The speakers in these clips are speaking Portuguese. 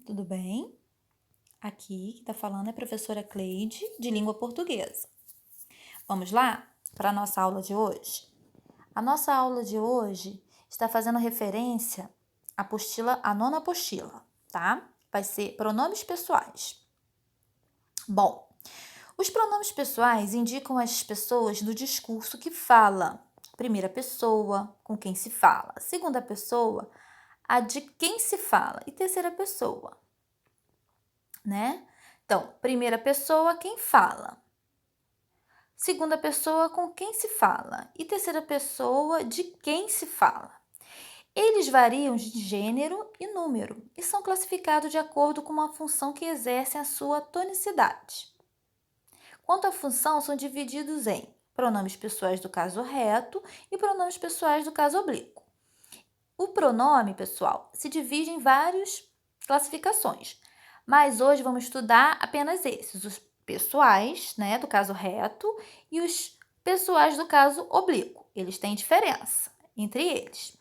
tudo bem? Aqui que está falando é a professora Cleide, de língua portuguesa. Vamos lá para a nossa aula de hoje? A nossa aula de hoje está fazendo referência à nona apostila, tá? Vai ser pronomes pessoais. Bom, os pronomes pessoais indicam as pessoas do discurso que fala. Primeira pessoa, com quem se fala. Segunda pessoa, a de quem se fala. E terceira pessoa, né? Então, primeira pessoa, quem fala. Segunda pessoa, com quem se fala. E terceira pessoa, de quem se fala. Eles variam de gênero e número e são classificados de acordo com uma função que exercem a sua tonicidade. Quanto à função, são divididos em pronomes pessoais do caso reto e pronomes pessoais do caso oblíquo. O pronome pessoal se divide em várias classificações, mas hoje vamos estudar apenas esses, os pessoais, né, do caso reto e os pessoais do caso oblíquo. Eles têm diferença entre eles.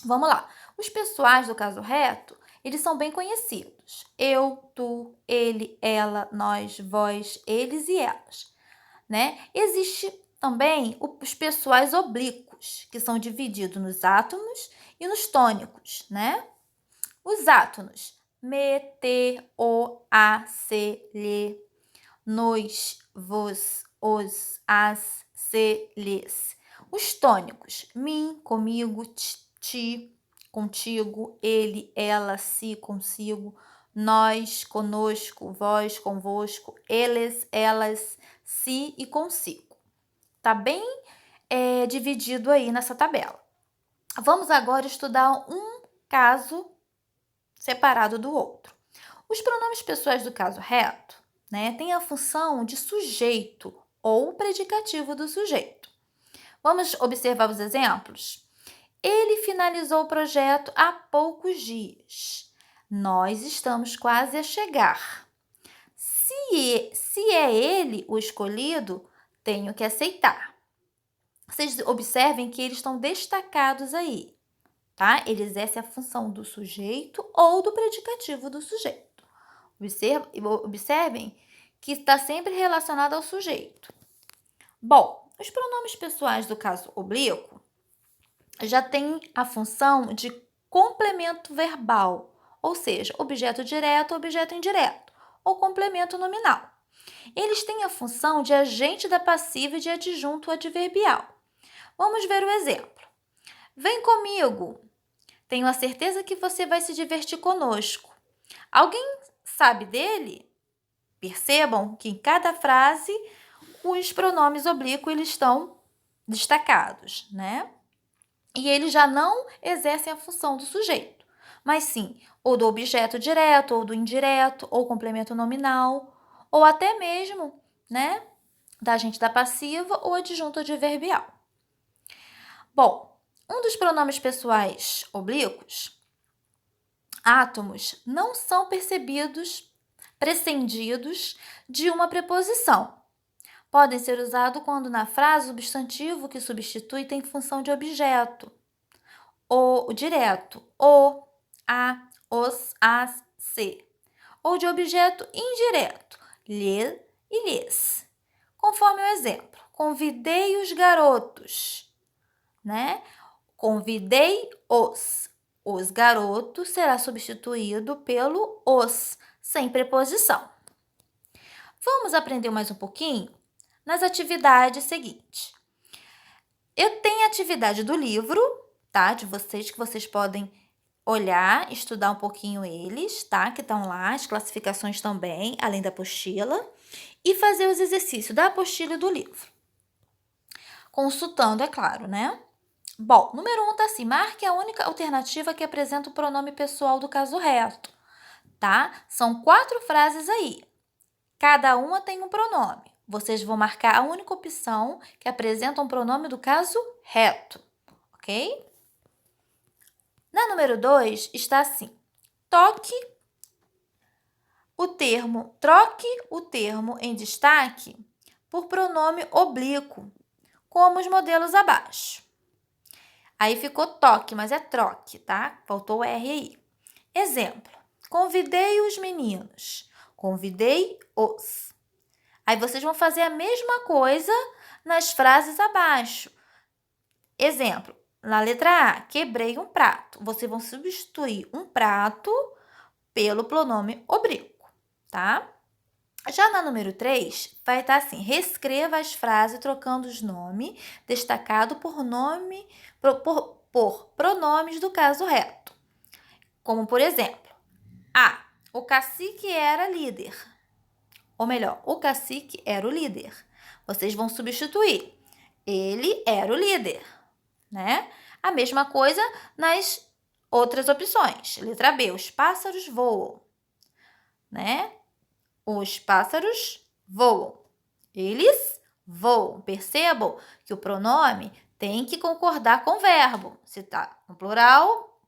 Vamos lá. Os pessoais do caso reto, eles são bem conhecidos. Eu, tu, ele, ela, nós, vós, eles e elas, né? Existe também os pessoais oblíquos, que são divididos nos átonos e nos tônicos, né? Os átonos, me, te, o, a, se, lhe, nos, vos, os, as, se, lhes. Os tônicos, mim, comigo, ti, contigo, ele, ela, si, consigo, nós, conosco, vós, convosco, eles, elas, si e consigo. Tá bem dividido aí nessa tabela. Vamos agora estudar um caso separado do outro. Os pronomes pessoais do caso reto, né, têm a função de sujeito ou predicativo do sujeito. Vamos observar os exemplos? Ele finalizou o projeto há poucos dias. Nós estamos quase a chegar. Se é ele o escolhido, tenho que aceitar. Vocês observem que eles estão destacados aí, tá? Ele exerce a função do sujeito ou do predicativo do sujeito. Observem que está sempre relacionado ao sujeito. Bom, os pronomes pessoais do caso oblíquo já têm a função de complemento verbal, ou seja, objeto direto, objeto indireto, ou complemento nominal. Eles têm a função de agente da passiva e de adjunto adverbial. Vamos ver o exemplo. Vem comigo. Tenho a certeza que você vai se divertir conosco. Alguém sabe dele? Percebam que em cada frase os pronomes oblíquos eles estão destacados, né? E eles já não exercem a função do sujeito, mas sim ou do objeto direto, ou do indireto, ou complemento nominal, ou até mesmo, né, da agente da passiva ou adjunto adverbial. Bom, um dos pronomes pessoais oblíquos, átomos, não são prescindidos de uma preposição. Podem ser usados quando na frase o substantivo que substitui tem função de objeto. O direto, o, a, os, as, se. Ou de objeto indireto, lhe e lhes. Conforme o exemplo, convidei os garotos, né? Convidei os. Os garotos será substituído pelo os, sem preposição. Vamos aprender mais um pouquinho nas atividades seguintes. Eu tenho a atividade do livro, tá? De vocês, que vocês podem olhar, estudar um pouquinho eles, tá? Que estão lá, as classificações também, além da apostila. E fazer os exercícios da apostila e do livro. Consultando, é claro, né? Bom, número 1 tá assim, marque a única alternativa que apresenta o pronome pessoal do caso reto, tá? São 4 frases aí. Cada uma tem um pronome. Vocês vão marcar a única opção que apresenta um pronome do caso reto, ok? Na número 2 está assim, troque o termo em destaque por pronome oblíquo, como os modelos abaixo. Aí ficou toque, mas é troque, tá? Faltou o R aí. Exemplo, Convidei os meninos. Convidei-os. Aí vocês vão fazer a mesma coisa nas frases abaixo. Exemplo, na letra A, quebrei um prato. Vocês vão substituir um prato pelo pronome oblíquo, tá? Já na número 3, vai estar assim, reescreva as frases trocando os nomes destacado por pronomes do caso reto. Como, por exemplo, A, o cacique era líder. Ou melhor, o cacique era o líder. Vocês vão substituir. Ele era o líder, né? A mesma coisa nas outras opções. Letra B, os pássaros voam, né? Os pássaros voam. Eles voam. Percebam que o pronome tem que concordar com o verbo. Se está no plural,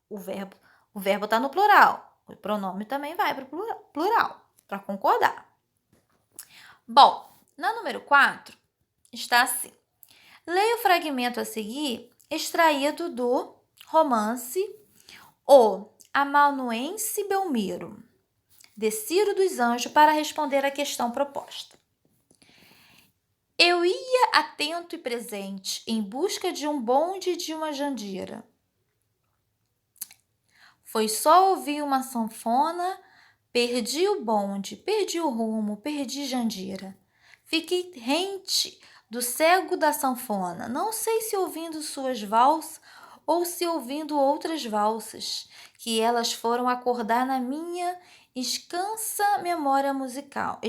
o verbo está no plural. O pronome também vai para o plural, para concordar. Bom, na número 4, está assim. Leia o fragmento a seguir, extraído do romance O Amanuense Belmiro, de Ciro dos Anjos, para responder à questão proposta. Eu ia atento e presente em busca de um bonde e de uma jandira. Foi só ouvir uma sanfona, perdi o bonde, perdi o rumo, perdi Jandira. Fiquei rente do cego da sanfona, não sei se ouvindo suas valsas ou se ouvindo outras valsas, que elas foram acordar na minha escassa memória musical.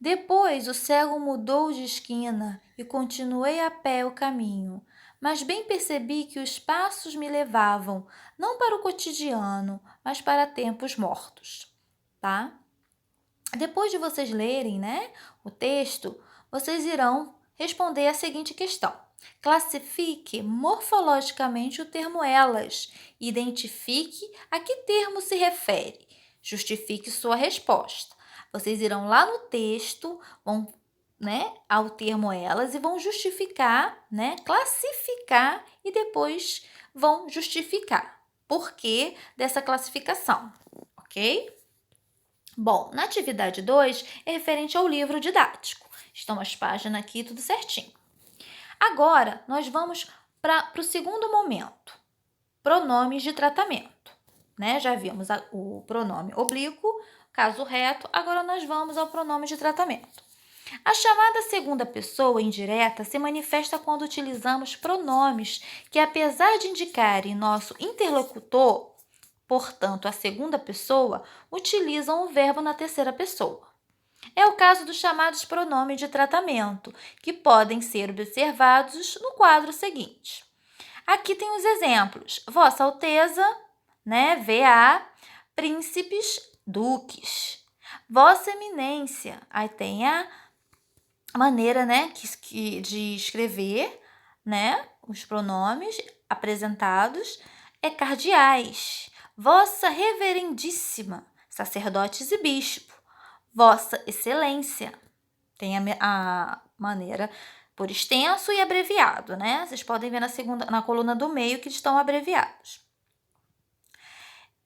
Depois o cego mudou de esquina e continuei a pé o caminho, mas bem percebi que os passos me levavam não para o cotidiano, mas para tempos mortos, tá? Depois de vocês lerem, né, o texto, vocês irão responder a seguinte questão. Classifique morfologicamente o termo elas. Identifique a que termo se refere. Justifique sua resposta. Vocês irão lá no texto, vão, né, ao termo elas e vão justificar, né, classificar e depois vão justificar por que dessa classificação, ok? Bom, na atividade 2 é referente ao livro didático. Estão as páginas aqui, tudo certinho. Agora, nós vamos para o segundo momento, pronomes de tratamento, né? Já vimos o pronome oblíquo, caso reto, agora nós vamos ao pronome de tratamento. A chamada segunda pessoa indireta se manifesta quando utilizamos pronomes que, apesar de indicarem nosso interlocutor, portanto, a segunda pessoa, utilizam o verbo na terceira pessoa. É o caso dos chamados pronomes de tratamento, que podem ser observados no quadro seguinte. Aqui tem os exemplos. Vossa Alteza, né, VA, príncipes, duques. Vossa Eminência, aí tem a maneira, né, de escrever, né, os pronomes apresentados, é cardeais. Vossa Reverendíssima, sacerdotes e bispo. Vossa Excelência, tem a maneira por extenso e abreviado, né? Vocês podem ver na coluna do meio que estão abreviados.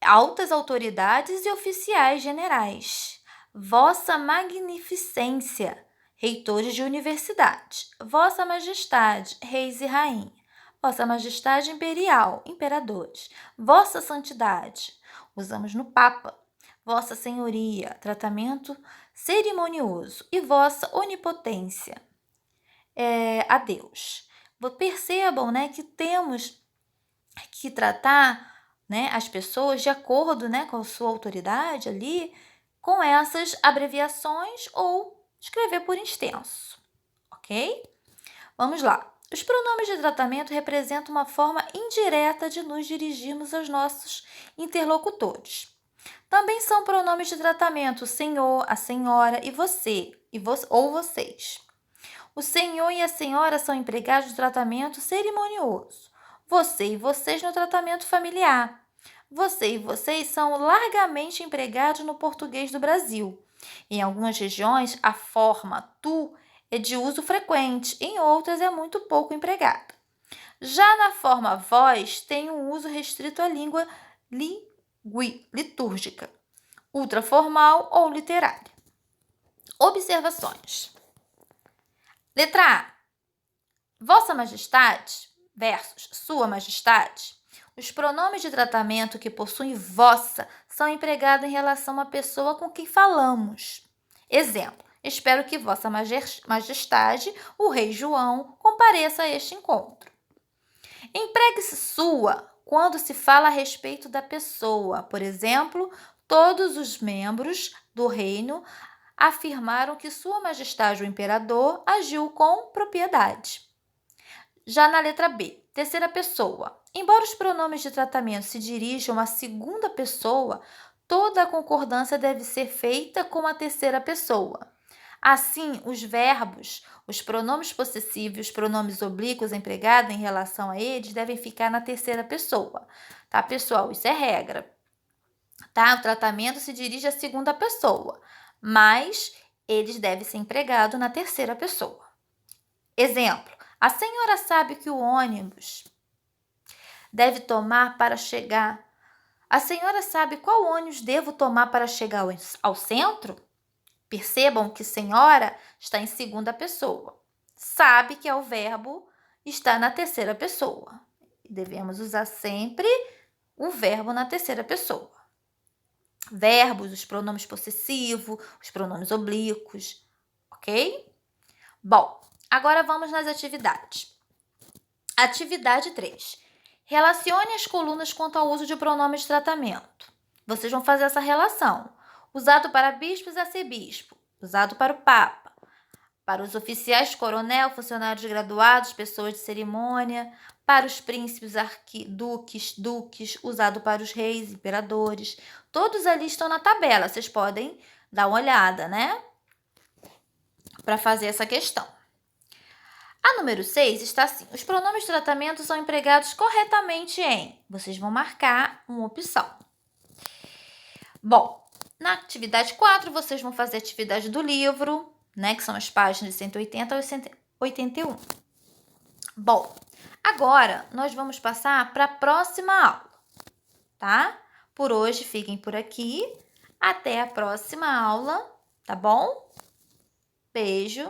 Altas autoridades e oficiais generais. Vossa Magnificência, reitores de universidade. Vossa Majestade, reis e rainha. Vossa Majestade Imperial, imperadores. Vossa Santidade, usamos no Papa. Vossa Senhoria, tratamento cerimonioso. E Vossa Onipotência, a Deus. Percebam, né, que temos que tratar, né, as pessoas de acordo, né, com a sua autoridade ali, com essas abreviações ou escrever por extenso, ok? Vamos lá. Os pronomes de tratamento representam uma forma indireta de nos dirigirmos aos nossos interlocutores. Também são pronomes de tratamento o senhor, a senhora e você, ou vocês. O senhor e a senhora são empregados no tratamento cerimonioso. Você e vocês no tratamento familiar. Você e vocês são largamente empregados no português do Brasil. Em algumas regiões, a forma tu é de uso frequente, em outras é muito pouco empregada. Já na forma voz, tem um uso restrito à língua litúrgica, ultraformal ou literária. Observações. Letra A. Vossa Majestade versus Sua Majestade. Os pronomes de tratamento que possuem vossa são empregados em relação à pessoa com quem falamos. Exemplo: espero que Vossa Majestade, o Rei João, compareça a este encontro. Empregue-se sua quando se fala a respeito da pessoa. Por exemplo, todos os membros do reino afirmaram que Sua Majestade o Imperador agiu com propriedade. Já na letra B, terceira pessoa. Embora os pronomes de tratamento se dirijam à segunda pessoa, toda a concordância deve ser feita com a terceira pessoa. Assim, os verbos, os pronomes possessivos e os pronomes oblíquos empregados em relação a eles devem ficar na terceira pessoa. Tá, pessoal? Isso é regra. Tá? O tratamento se dirige à segunda pessoa, mas eles devem ser empregados na terceira pessoa. Exemplo: a senhora sabe que o ônibus deve tomar para chegar. A senhora sabe qual ônibus devo tomar para chegar ao centro? Percebam que senhora está em segunda pessoa. Sabe que é o verbo está na terceira pessoa. Devemos usar sempre o verbo na terceira pessoa. Verbos, os pronomes possessivos, os pronomes oblíquos, ok? Bom, agora vamos nas atividades. Atividade 3. Relacione as colunas quanto ao uso de pronomes de tratamento. Vocês vão fazer essa relação. Usado para bispos e arcebispo, usado para o papa, para os oficiais, coronel, funcionários graduados, pessoas de cerimônia, para os príncipes, arquiduques, duques, usado para os reis, imperadores. Todos ali estão na tabela, vocês podem dar uma olhada, né? Para fazer essa questão. A número 6 está assim: os pronomes de tratamento são empregados corretamente em. Vocês vão marcar uma opção. Bom, na atividade 4, vocês vão fazer a atividade do livro, né, que são as páginas de 180 a 181. Bom, agora nós vamos passar para a próxima aula, tá? Por hoje, fiquem por aqui. Até a próxima aula, tá bom? Beijo.